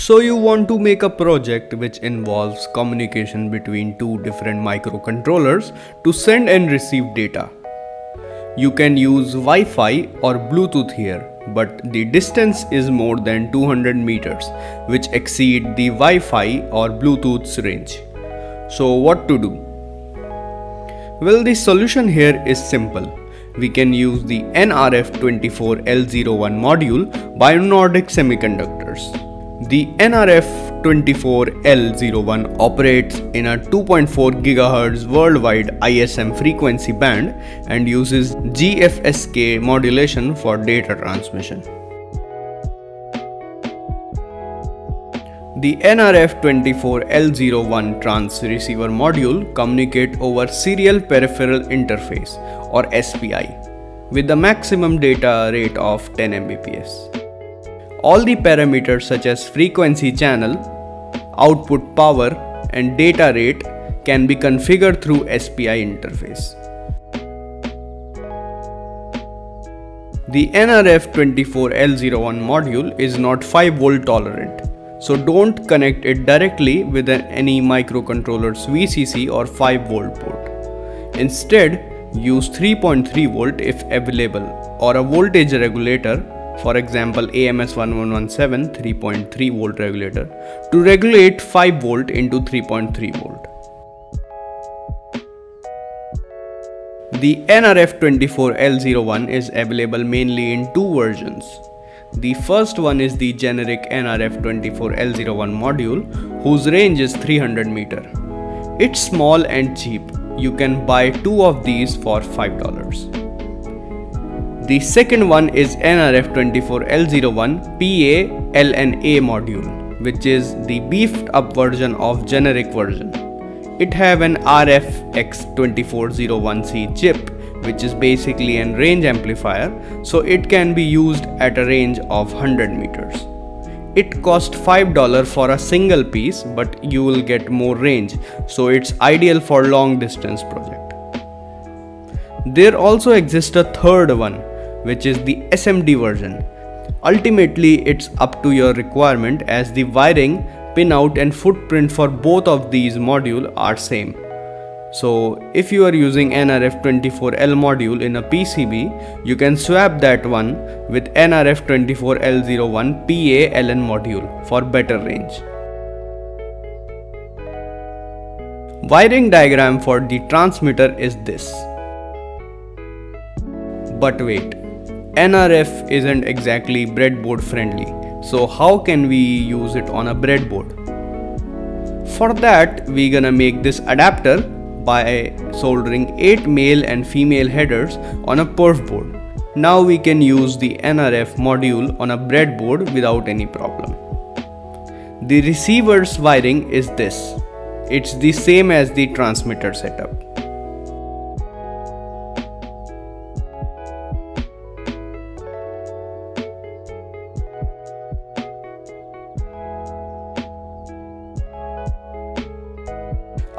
So you want to make a project which involves communication between two different microcontrollers to send and receive data. You can use Wi-Fi or Bluetooth here, but the distance is more than 200 meters, which exceed the Wi-Fi or Bluetooth's range. So what to do? Well, the solution here is simple. We can use the nRF24L01 module by Nordic Semiconductors. The nRF24L01 operates in a 2.4 GHz worldwide ISM frequency band and uses GFSK modulation for data transmission. The nRF24L01 transceiver module communicates over Serial Peripheral Interface or SPI with a maximum data rate of 10 Mbps. All the parameters such as frequency channel, output power and data rate can be configured through SPI interface. The nRF24L01 module is not 5V tolerant, so don't connect it directly with any microcontroller's VCC or 5V port. Instead, use 3.3V if available or a voltage regulator, for example AMS1117 3.3V regulator, to regulate 5V into 3.3V. The nRF24L01 is available mainly in two versions. The first one is the generic nRF24L01 module, whose range is 300 meters. It's small and cheap. You can buy two of these for $5. The second one is nRF24L01 PA-LNA module, which is the beefed up version of generic version. It have an RFX2401C chip, which is basically a range amplifier, so it can be used at a range of 100 meters. It costs $5 for a single piece, but you will get more range, so it's ideal for long distance project. There also exists a third one, which is the SMD version. Ultimately, it's up to your requirement as the wiring, pinout and footprint for both of these modules are same. So if you are using nRF24L module in a PCB, you can swap that one with nRF24L01 PA-LN module for better range. Wiring diagram for the transmitter is this. But wait, nRF isn't exactly breadboard friendly, so how can we use it on a breadboard? For that, we're gonna make this adapter by soldering 8 male and female headers on a perf board. Now we can use the nRF module on a breadboard without any problem. The receiver's wiring is this. It's the same as the transmitter setup.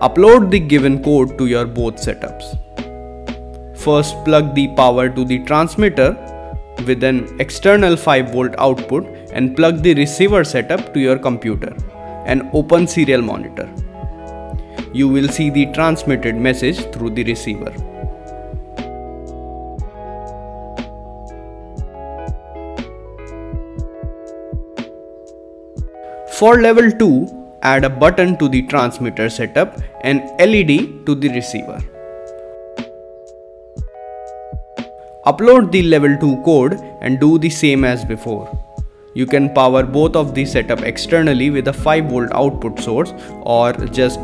Upload the given code to your both setups. First, plug the power to the transmitter with an external 5V output and plug the receiver setup to your computer and open serial monitor. You will see the transmitted message through the receiver. For level 2, add a button to the transmitter setup and LED to the receiver. Upload the level 2 code and do the same as before. You can power both of the setup externally with a 5V output source, or just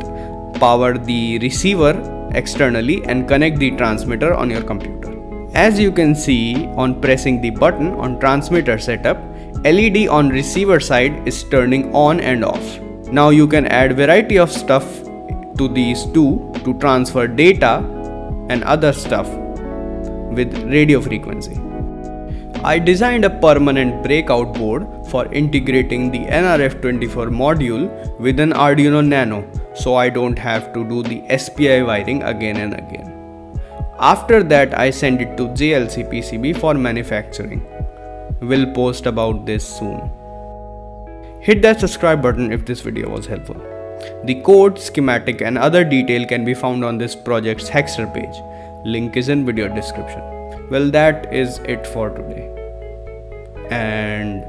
power the receiver externally and connect the transmitter on your computer. As you can see, on pressing the button on transmitter setup, LED on receiver side is turning on and off. Now you can add variety of stuff to these two to transfer data and other stuff with radio frequency. I designed a permanent breakout board for integrating the nRF24 module with an Arduino Nano, so I don't have to do the SPI wiring again and again. After that, I send it to JLC PCB for manufacturing. We'll post about this soon. Hit that subscribe button if this video was helpful. The code, schematic and other detail can be found on this project's Hexter page. Link is in video description. Well, that is it for today. And